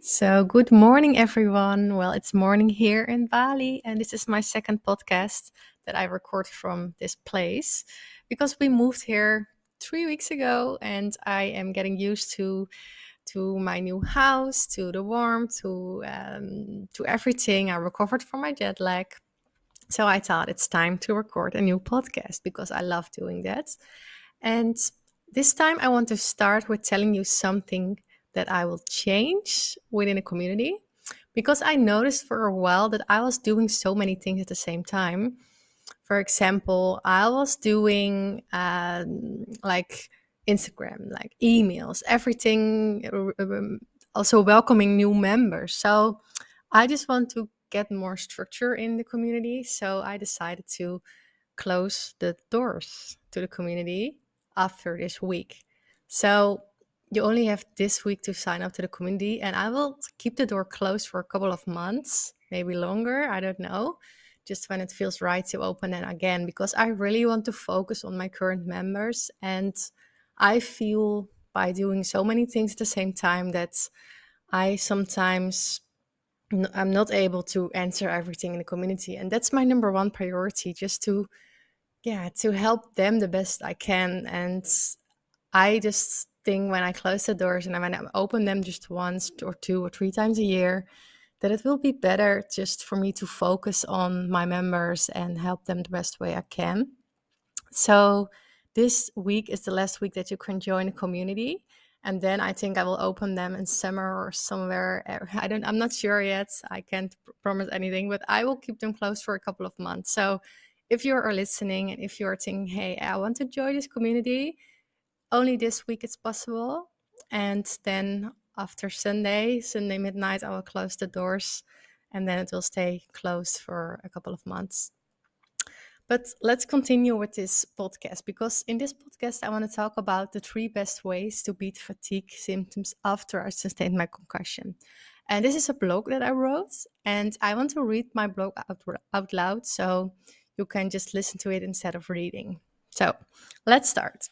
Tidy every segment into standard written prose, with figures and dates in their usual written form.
So, good morning, everyone. Well, it's morning here in Bali, and this is my second podcast that I record from this place because we moved here 3 weeks ago, and I am getting used to my new house, to the warmth, to everything. I recovered from my jet lag, so I thought it's time to record a new podcast because I love doing that. And this time, I want to start with telling you something that I will change within a community because I noticed for a while that I was doing so many things at the same time. For example, I was doing like Instagram, like emails, everything, also welcoming new members. So I just want to get more structure in the community. So I decided to close the doors to the community after this week. So you only have this week to sign up to the community, and I will keep the door closed for a couple of months, maybe longer. I don't know. Just when it feels right to open it again, because I really want to focus on my current members. And I feel by doing so many things at the same time that I sometimes I'm not able to answer everything in the community. And that's my number one priority, just to help them the best I can. And I just think when I close the doors and when I open them just once or two or three times a year, that it will be better just for me to focus on my members and help them the best way I can. So this week is the last week that you can join a community. And then I think I will open them in summer or somewhere. I'm not sure yet. I can't promise anything, but I will keep them closed for a couple of months. So if you are listening and if you're thinking, hey, I want to join this community, only this week it's possible. And then after Sunday midnight, I will close the doors and then it will stay closed for a couple of months. But let's continue with this podcast because in this podcast, I want to talk about the 3 best ways to beat fatigue symptoms after I sustained my concussion. And this is a blog that I wrote, and I want to read my blog out loud so you can just listen to it instead of reading. So let's start.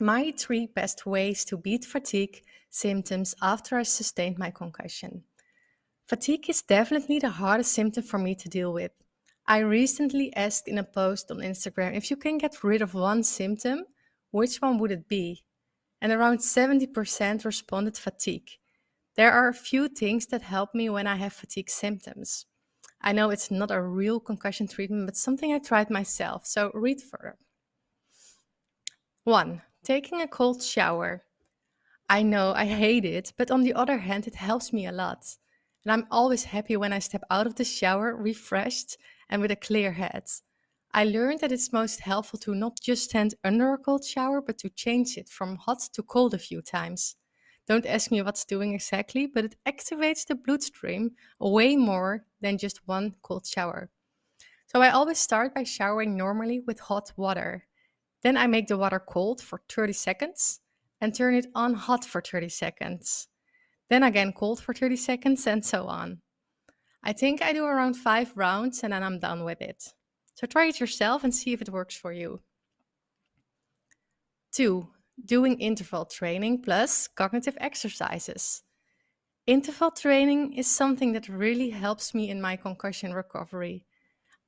My 3 best ways to beat fatigue symptoms after I sustained my concussion. Fatigue is definitely the hardest symptom for me to deal with. I recently asked in a post on Instagram if you can get rid of one symptom, which one would it be? And around 70% responded fatigue. There are a few things that help me when I have fatigue symptoms. I know it's not a real concussion treatment, but something I tried myself, so read further. 1. Taking a cold shower. I know I hate it, but on the other hand, it helps me a lot. And I'm always happy when I step out of the shower refreshed and with a clear head. I learned that it's most helpful to not just stand under a cold shower, but to change it from hot to cold a few times. Don't ask me what's doing exactly, but it activates the bloodstream way more than just one cold shower. So I always start by showering normally with hot water. Then I make the water cold for 30 seconds and turn it on hot for 30 seconds. Then again cold for 30 seconds and so on. I think I do around 5 rounds and then I'm done with it. So try it yourself and see if it works for you. 2. Doing interval training plus cognitive exercises. Interval training is something that really helps me in my concussion recovery.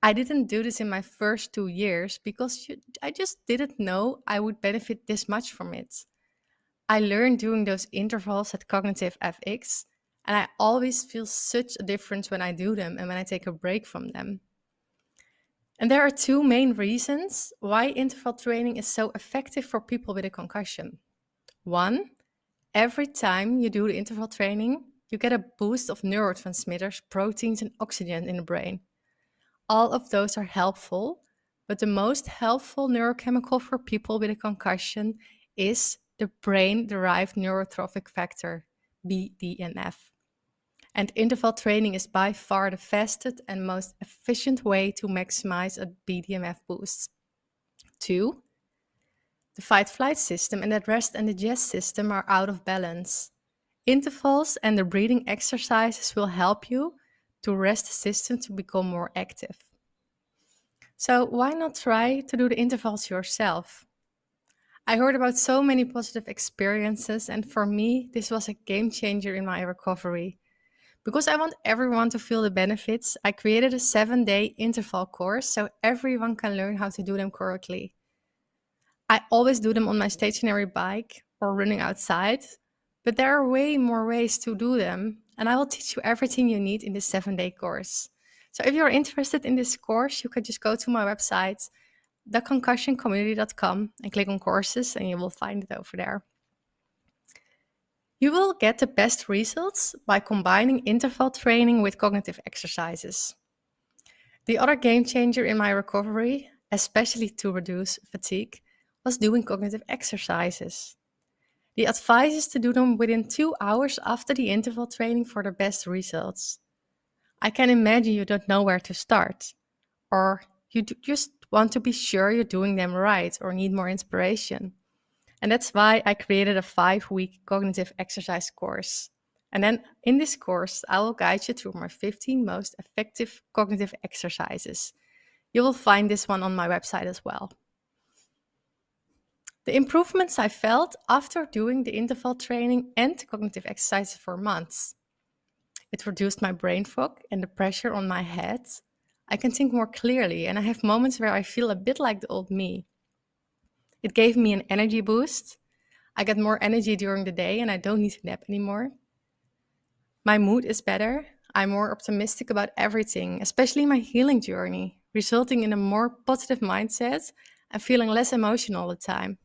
I didn't do this in my first 2 years because I just didn't know I would benefit this much from it. I learned doing those intervals at Cognitive FX, and I always feel such a difference when I do them and when I take a break from them. And there are 2 main reasons why interval training is so effective for people with a concussion. 1, every time you do the interval training, you get a boost of neurotransmitters, proteins, and oxygen in the brain. All of those are helpful, but the most helpful neurochemical for people with a concussion is the brain-derived neurotrophic factor, BDNF. And interval training is by far the fastest and most efficient way to maximize a BDNF boost. 2, the fight-flight system and the rest and digest system are out of balance. Intervals and the breathing exercises will help you to rest the system to become more active. So why not try to do the intervals yourself? I heard about so many positive experiences, and for me, this was a game changer in my recovery. Because I want everyone to feel the benefits, I created a 7-day interval course so everyone can learn how to do them correctly. I always do them on my stationary bike or running outside, but there are way more ways to do them, and I will teach you everything you need in this 7-day course. So if you're interested in this course, you could just go to my website, theconcussioncommunity.com, and click on courses, and you will find it over there. You will get the best results by combining interval training with cognitive exercises. The other game changer in my recovery, especially to reduce fatigue, was doing cognitive exercises. The advice is to do them within 2 hours after the interval training for the best results. I can imagine you don't know where to start, or you just want to be sure you're doing them right or need more inspiration. And that's why I created a 5-week cognitive exercise course. And then in this course, I will guide you through my 15 most effective cognitive exercises. You will find this one on my website as well. The improvements I felt after doing the interval training and cognitive exercises for months. It reduced my brain fog and the pressure on my head. I can think more clearly, and I have moments where I feel a bit like the old me. It gave me an energy boost. I get more energy during the day and I don't need to nap anymore. My mood is better. I'm more optimistic about everything, especially my healing journey, resulting in a more positive mindset and feeling less emotional all the time.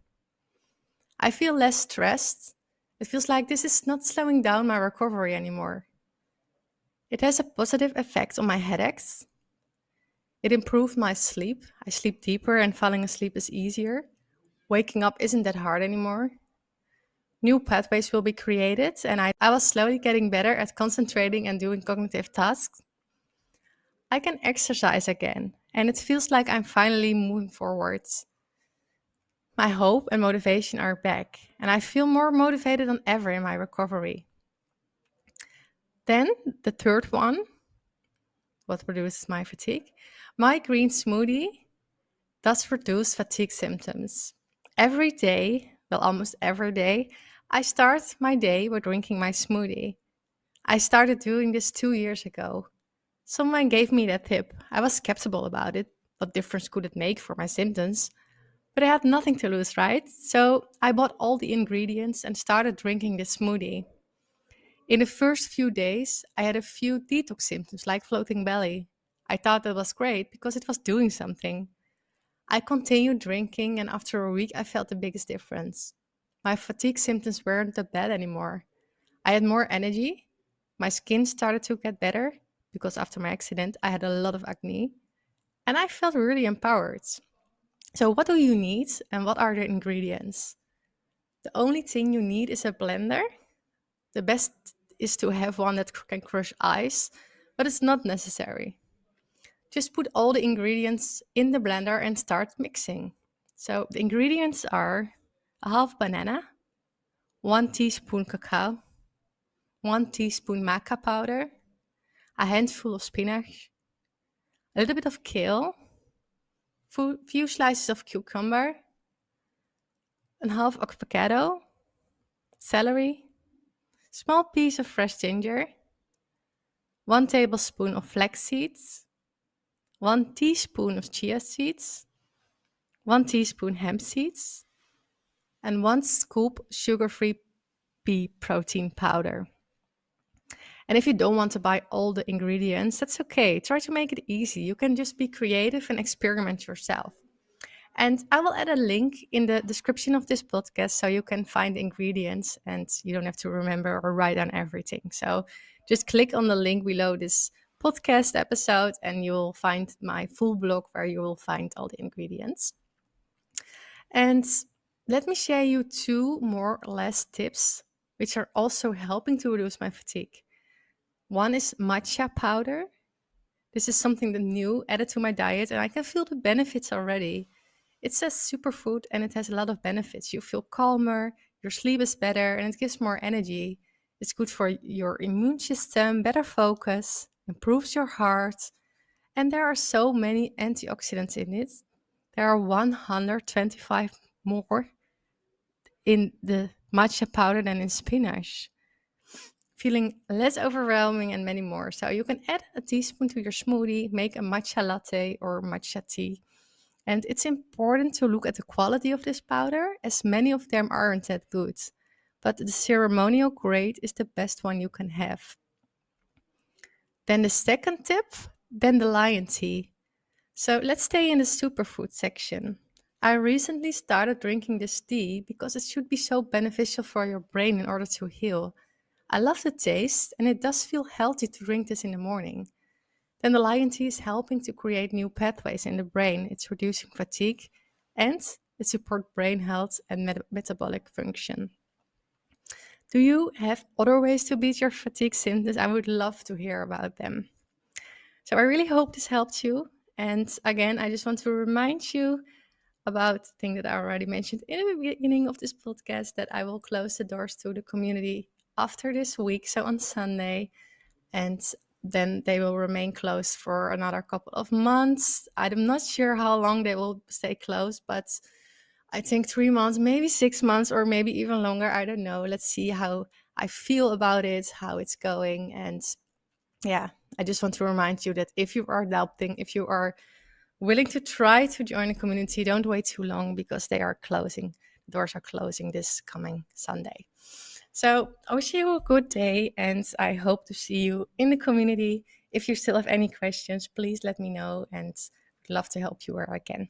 I feel less stressed. It feels like this is not slowing down my recovery anymore. It has a positive effect on my headaches. It improved my sleep. I sleep deeper and falling asleep is easier. Waking up isn't that hard anymore. New pathways will be created, and I was slowly getting better at concentrating and doing cognitive tasks. I can exercise again, and it feels like I'm finally moving forwards. My hope and motivation are back, and I feel more motivated than ever in my recovery. Then, the third one, what reduces my fatigue? My green smoothie does reduce fatigue symptoms. Every day, well, almost every day, I start my day by drinking my smoothie. I started doing this 2 years ago. Someone gave me that tip. I was skeptical about it. What difference could it make for my symptoms? But I had nothing to lose, right? So I bought all the ingredients and started drinking this smoothie. In the first few days, I had a few detox symptoms like floating belly. I thought that was great because it was doing something. I continued drinking, and after a week, I felt the biggest difference. My fatigue symptoms weren't that bad anymore. I had more energy. My skin started to get better because after my accident, I had a lot of acne, and I felt really empowered. So, what do you need and what are the ingredients? The only thing you need is a blender. The best is to have one that can crush ice, but it's not necessary. Just put all the ingredients in the blender and start mixing. So the ingredients are a half banana, 1 teaspoon cacao, 1 teaspoon maca powder, a handful of spinach, a little bit of kale, few slices of cucumber, a half avocado, celery, small piece of fresh ginger, 1 tablespoon of flax seeds, 1 teaspoon of chia seeds, 1 teaspoon hemp seeds, and 1 scoop sugar-free pea protein powder. And if you don't want to buy all the ingredients, that's okay. Try to make it easy. You can just be creative and experiment yourself. And I will add a link in the description of this podcast so you can find the ingredients and you don't have to remember or write down everything. So just click on the link below this podcast episode and you will find my full blog where you will find all the ingredients. And let me share you 2 more or less tips which are also helping to reduce my fatigue. One is matcha powder. This is something that new added to my diet and I can feel the benefits already. It's a superfood and it has a lot of benefits. You feel calmer, your sleep is better, and it gives more energy. It's good for your immune system, better focus, improves your heart, and there are so many antioxidants in it. There are 125 more in the matcha powder than in spinach. feeling less overwhelming, and many more. So you can add a teaspoon to your smoothie, make a matcha latte or matcha tea. And it's important to look at the quality of this powder, as many of them aren't that good. But the ceremonial grade is the best one you can have. Then the second tip, then the lion tea. So let's stay in the superfood section. I recently started drinking this tea because it should be so beneficial for your brain in order to heal. I love the taste, and it does feel healthy to drink this in the morning. Then the lion tea is helping to create new pathways in the brain. It's reducing fatigue, and it supports brain health and metabolic function. Do you have other ways to beat your fatigue symptoms? I would love to hear about them. So I really hope this helped you. And again, I just want to remind you about the thing that I already mentioned in the beginning of this podcast, that I will close the doors to the community after this week, so on Sunday, and then they will remain closed for another couple of months. I'm not sure how long they will stay closed, but I think 3 months, maybe 6 months, or maybe even longer. I don't know. Let's see how I feel about it, how it's going. And yeah, I just want to remind you that if you are doubting, if you are willing to try to join a community, don't wait too long, because they are closing. The doors are closing this coming Sunday. So I wish you a good day, and I hope to see you in the community. If you still have any questions, please let me know, and I'd love to help you where I can.